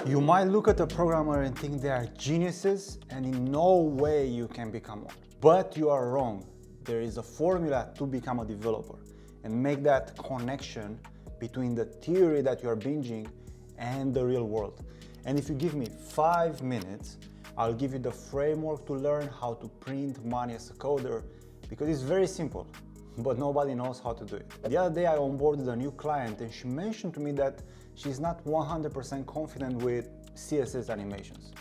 You might look at a programmer and think they are geniuses and in no way you can become one. But you are wrong. There is a formula to become a developer and make that connection between the theory that you are binging and the real world. And if you give me 5 minutes, I'll give you the framework to learn how to print money as a coder, because it's very simple, but nobody knows how to do it. The other day I onboarded a new client and she mentioned to me that she's not 100% confident with CSS animations.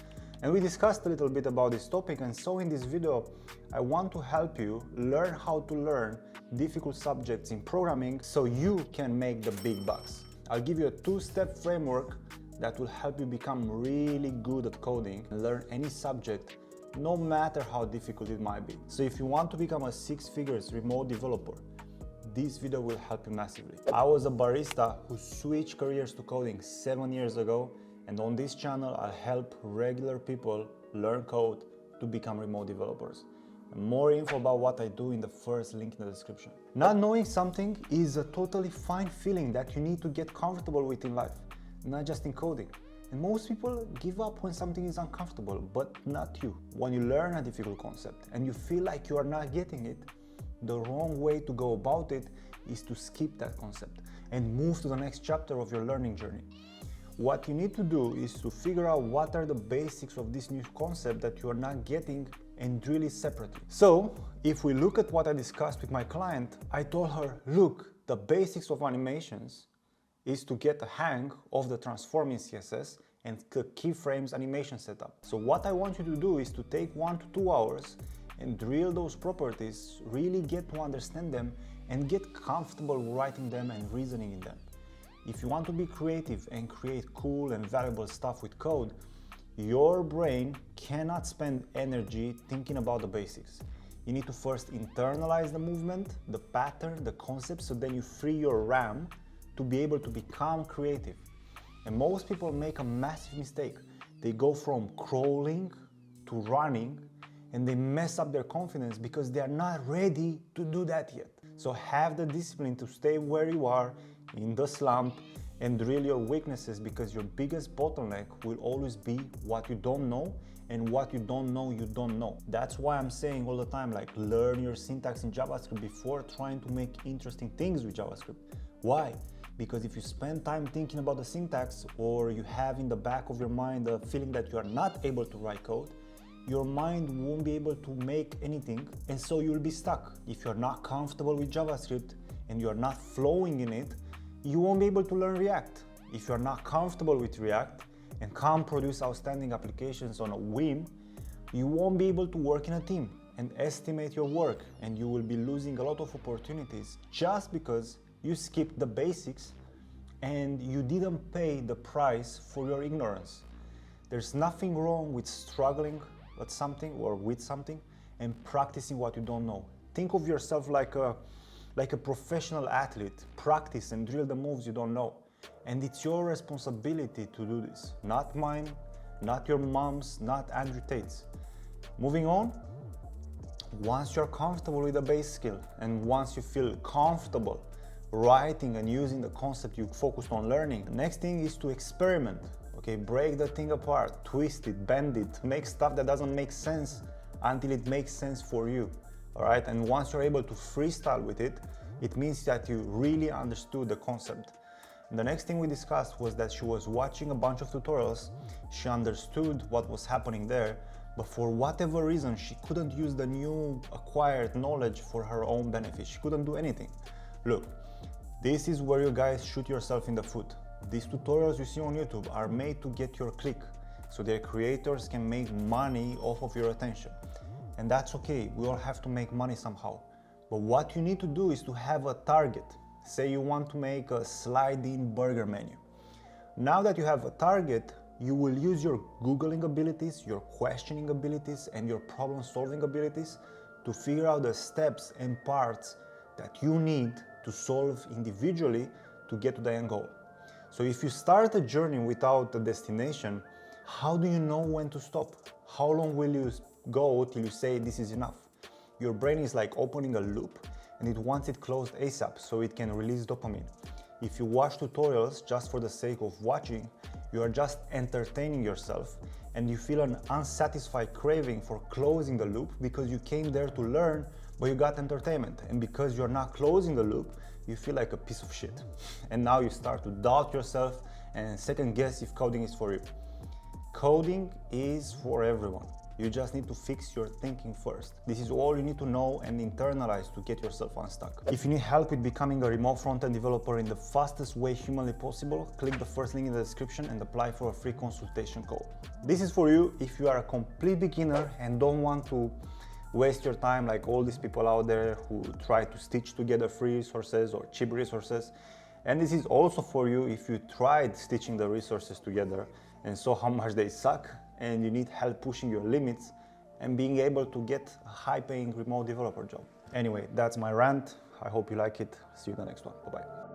And we discussed a little bit about this topic, and so in this video I want to help you learn how to learn difficult subjects in programming so you can make the big bucks. I'll give you a 2-step framework that will help you become really good at coding and learn any subject, no matter how difficult it might be. So if you want to become a 6-figure remote developer, this video will help you massively. I was a barista who switched careers to coding 7 years ago, and on this channel I help regular people learn code to become remote developers. And more info about what I do in the first link in the description. Not knowing something is a totally fine feeling that you need to get comfortable with in life, not just in coding. And most people give up when something is uncomfortable, but not you. When you learn a difficult concept and you feel like you are not getting it, the wrong way to go about it is to skip that concept and move to the next chapter of your learning journey. What you need to do is to figure out what are the basics of this new concept that you are not getting and drill it separately. So if we look at what I discussed with my client, I told her, look, the basics of animations is to get a hang of the transforming CSS and the keyframes animation setup. So what I want you to do is to take 1 to 2 hours and drill those properties, really get to understand them and get comfortable writing them and reasoning in them. If you want to be creative and create cool and valuable stuff with code, your brain cannot spend energy thinking about the basics. You need to first internalize the movement, the pattern, the concept, so then you free your RAM to be able to become creative. And most people make a massive mistake. They go from crawling to running and they mess up their confidence because they are not ready to do that yet. So have the discipline to stay where you are in the slump and drill your weaknesses, because your biggest bottleneck will always be what you don't know, and what you don't know, you don't know. That's why I'm saying all the time, like, learn your syntax in JavaScript before trying to make interesting things with JavaScript. Why? Because if you spend time thinking about the syntax, or you have in the back of your mind the feeling that you are not able to write code, your mind won't be able to make anything, and so you'll be stuck. If you're not comfortable with JavaScript and you're not flowing in it, you won't be able to learn React. If you're not comfortable with React and can't produce outstanding applications on a whim, you won't be able to work in a team and estimate your work, and you will be losing a lot of opportunities just because you skipped the basics and you didn't pay the price for your ignorance. There's nothing wrong with struggling at something or with something and practicing what you don't know. Think of yourself like a professional athlete. Practice and drill the moves you don't know. And it's your responsibility to do this. Not mine, not your mom's, not Andrew Tate's. Moving on, once you're comfortable with the base skill and once you feel comfortable writing and using the concept you focused on learning, the next thing is to experiment. Okay, break the thing apart, twist it, bend it, make stuff that doesn't make sense until it makes sense for you. All right, and once you're able to freestyle with it, it means that you really understood the concept. And the next thing we discussed was that she was watching a bunch of tutorials, she understood what was happening there, but for whatever reason, she couldn't use the new acquired knowledge for her own benefit. She couldn't do anything. Look, this is where you guys shoot yourself in the foot. These tutorials you see on YouTube are made to get your click, so their creators can make money off of your attention. And that's okay, we all have to make money somehow. But what you need to do is to have a target. Say you want to make a slide-in burger menu. Now that you have a target, you will use your Googling abilities, your questioning abilities, and your problem-solving abilities to figure out the steps and parts that you need to solve individually to get to the end goal. So if you start a journey without a destination, how do you know when to stop? How long will you go till you say this is enough? Your brain is like opening a loop and it wants it closed ASAP so it can release dopamine. If you watch tutorials just for the sake of watching You are just entertaining yourself and you feel an unsatisfied craving for closing the loop because you came there to learn, but you got entertainment. And because you're not closing the loop, you feel like a piece of shit. And now you start to doubt yourself and second guess if coding is for you. Coding is for everyone. You just need to fix your thinking first. This is all you need to know and internalize to get yourself unstuck. If you need help with becoming a remote front-end developer in the fastest way humanly possible, click the first link in the description and apply for a free consultation call. This is for you if you are a complete beginner and don't want to waste your time like all these people out there who try to stitch together free resources or cheap resources. And this is also for you if you tried stitching the resources together and saw how much they suck and you need help pushing your limits and being able to get a high-paying remote developer job. Anyway, that's my rant. I hope you like it. See you in the next one. Bye-bye.